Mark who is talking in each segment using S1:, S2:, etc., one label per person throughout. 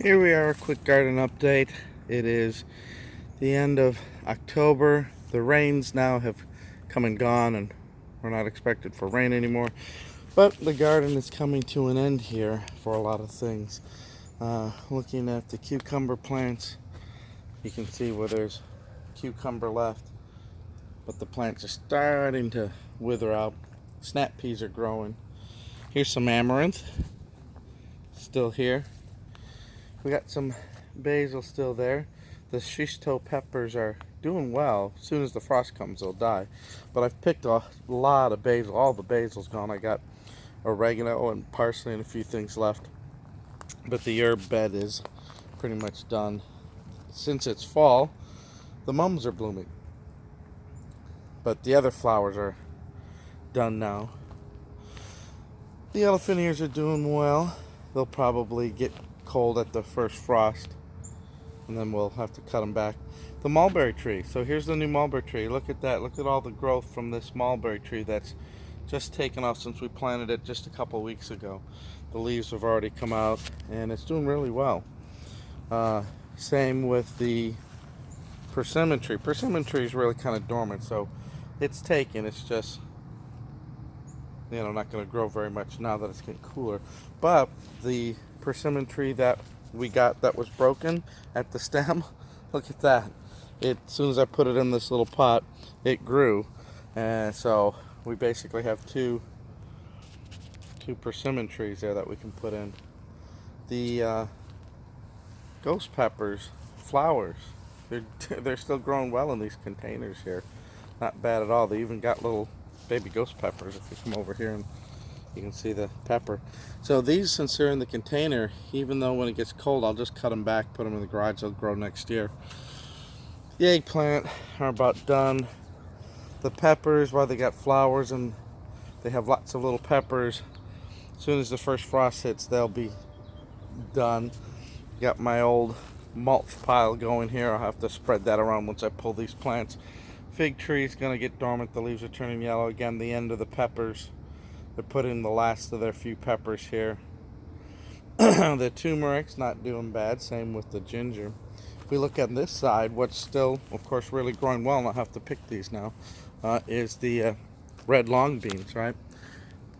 S1: Here we are, a quick garden update. It is the end of October. The rains now have come and gone, and we're not expected for rain anymore. But the garden is coming to an end here for a lot of things. Looking at the cucumber plants, you can see where there's cucumber left, but the plants are starting to wither out. Snap peas are growing. Here's some amaranth, still here. We got some basil still there. The shishito peppers are doing well. As soon as the frost comes, they'll die. But I've picked a lot of basil. All the basil's gone. I got oregano and parsley and a few things left. But the herb bed is pretty much done. Since it's fall, the mums are blooming. But the other flowers are done now. The elephant ears are doing well. They'll probably get cold at the first frost, and then we'll have to cut them back. The mulberry tree. So here's the new mulberry tree. Look at that. Look at all the growth from this mulberry tree that's just taken off since we planted it just a couple weeks ago. The leaves have already come out, and it's doing really well. Same with the persimmon tree. Persimmon tree is really kind of dormant, so it's taken. It's just, not going to grow very much now that it's getting cooler. But the persimmon tree that we got that was broken at the stem, look at that. As soon as I put it in this little pot, it grew. And so we basically have two persimmon trees there that we can put in. The ghost peppers, flowers, they're still growing well in these containers here. Not bad at all. They even got little baby ghost peppers. If you come over here and you can see the pepper. So these, since they're in the container, even though when it gets cold, I'll just cut them back, put them in the garage. They'll grow next year. The eggplant are about done. The peppers, while they got flowers and they have lots of little peppers, as soon as the first frost hits, they'll be done. Got my old mulch pile going here. I'll have to spread that around once I pull these plants. Fig tree is going to get dormant. The leaves are turning yellow. Again, the end of the peppers. They're putting the last of their few peppers here. The turmeric's not doing bad. Same with the ginger. If we look at this side, what's still, of course, really growing well, and I'll have to pick these now, is the red long beans, right?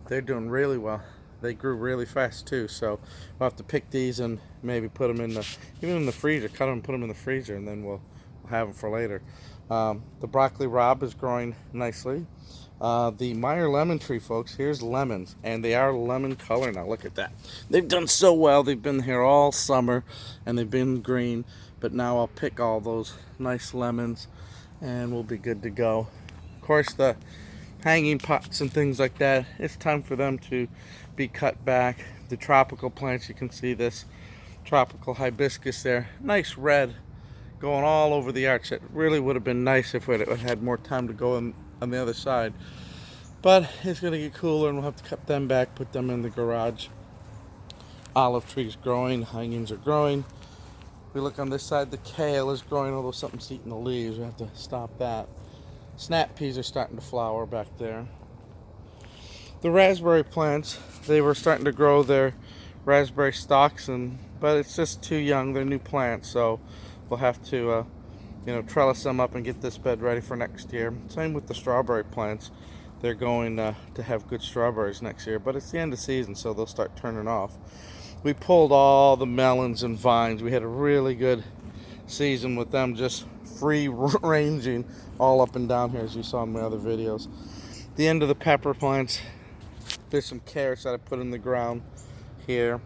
S1: They're doing really well. They grew really fast too, so we'll have to pick these and maybe put them even in the freezer. Cut them and put them in the freezer, and then we'll have them for later. The broccoli rabe is growing nicely. The Meyer lemon tree, folks, here's lemons, and they are lemon color now. Look at that. They've done so well. They've been here all summer, and they've been green, but now I'll pick all those nice lemons, and we'll be good to go. Of course, the hanging pots and things like that, it's time for them to be cut back. The tropical plants, you can see this tropical hibiscus there. Nice red going all over the arch. It really would have been nice if it had more time to go on the other side. But it's going to get cooler and we'll have to cut them back, put them in the garage. Olive trees growing, hangings are growing. We look on this side, the kale is growing, although something's eating the leaves. We have to stop that. Snap peas are starting to flower back there. The raspberry plants, they were starting to grow their raspberry stalks, but it's just too young. They're new plants, so we'll have to trellis them up and get this bed ready for next year. Same with the strawberry plants. They're going to have good strawberries next year, but it's the end of season, so they'll start turning off. We pulled all the melons and vines. We had a really good season with them, just free ranging all up and down here, as you saw in my other videos. The end of the pepper plants. There's some carrots that I put in the ground here.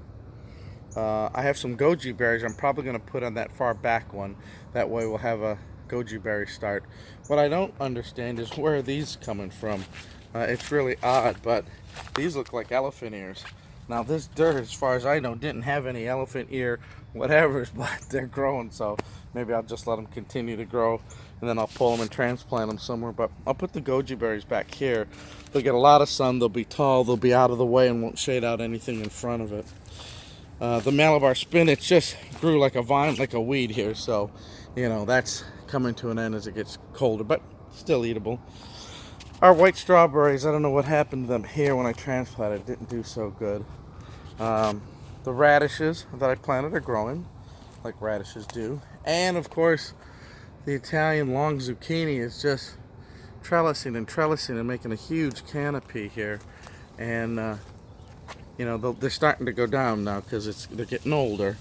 S1: I have some goji berries I'm probably going to put on that far back one. That way we'll have a goji berry start. What I don't understand is where are these coming from. It's really odd, but these look like elephant ears. Now this dirt, as far as I know, didn't have any elephant ear whatevers, but they're growing, so maybe I'll just let them continue to grow, and then I'll pull them and transplant them somewhere. But I'll put the goji berries back here. They'll get a lot of sun, they'll be tall, they'll be out of the way and won't shade out anything in front of it. The Malabar spinach just grew like a vine, like a weed here, so that's coming to an end as it gets colder, but still eatable. Our white strawberries, I don't know what happened to them here when I transplanted. It didn't do so good. The radishes that I planted are growing, like radishes do. And of course, the Italian long zucchini is just trellising and making a huge canopy here. And you know, they're starting to go down now because they're getting older,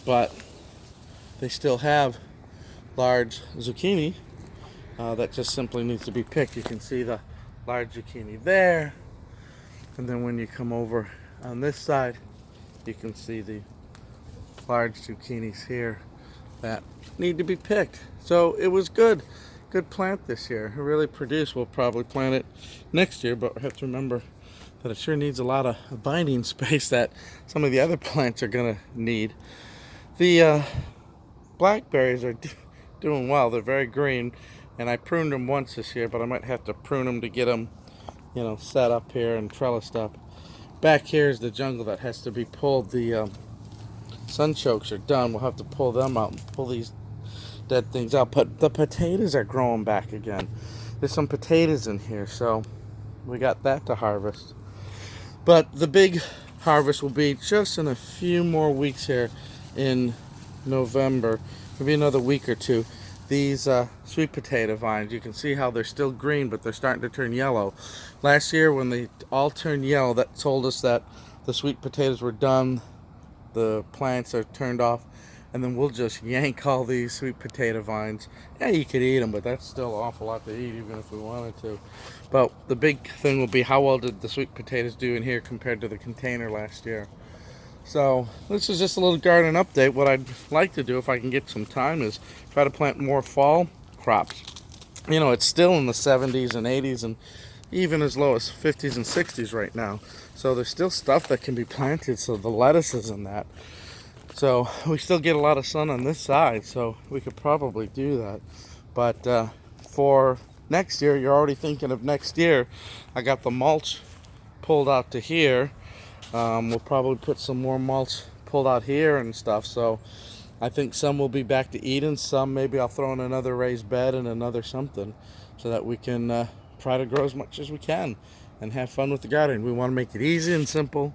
S1: but they still have large zucchini that just simply needs to be picked. You can see the large zucchini there, and then when you come over on this side, you can see the large zucchinis here that need to be picked. So it was good plant this year. It really produced. We'll probably plant it next year, but we have to remember that it sure needs a lot of binding space that some of the other plants are gonna need. The blackberries are doing well. They're very green, and I pruned them once this year, but I might have to prune them to get them, you know, set up here and trellised up. Back here is the jungle that has to be pulled. The sunchokes are done. We'll have to pull them out and pull these dead things out. But the potatoes are growing back again. There's some potatoes in here, so we got that to harvest. But the big harvest will be just in a few more weeks here in November, maybe another week or two. These sweet potato vines, you can see how they're still green, but they're starting to turn yellow. Last year when they all turned yellow, that told us that the sweet potatoes were done, the plants are turned off, and then we'll just yank all these sweet potato vines. Yeah, you could eat them, but that's still an awful lot to eat even if we wanted to. But the big thing will be how well did the sweet potatoes do in here compared to the container last year. So this is just a little garden update. What I'd like to do if I can get some time is try to plant more fall crops. You know, it's still in the 70s and 80s and even as low as 50s and 60s right now. So there's still stuff that can be planted, so the lettuces and that. So we still get a lot of sun on this side, so we could probably do that. But for next year, you're already thinking of next year. I got the mulch pulled out to here. We'll probably put some more mulch pulled out here and stuff. So I think some will be back to Eden. Some maybe I'll throw in another raised bed and another something so that we can try to grow as much as we can and have fun with the garden. We want to make it easy and simple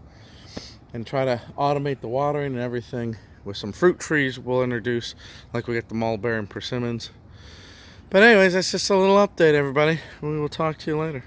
S1: and try to automate the watering and everything with some fruit trees we'll introduce, like we got the mulberry and persimmons. But anyways, that's just a little update, everybody. We will talk to you later.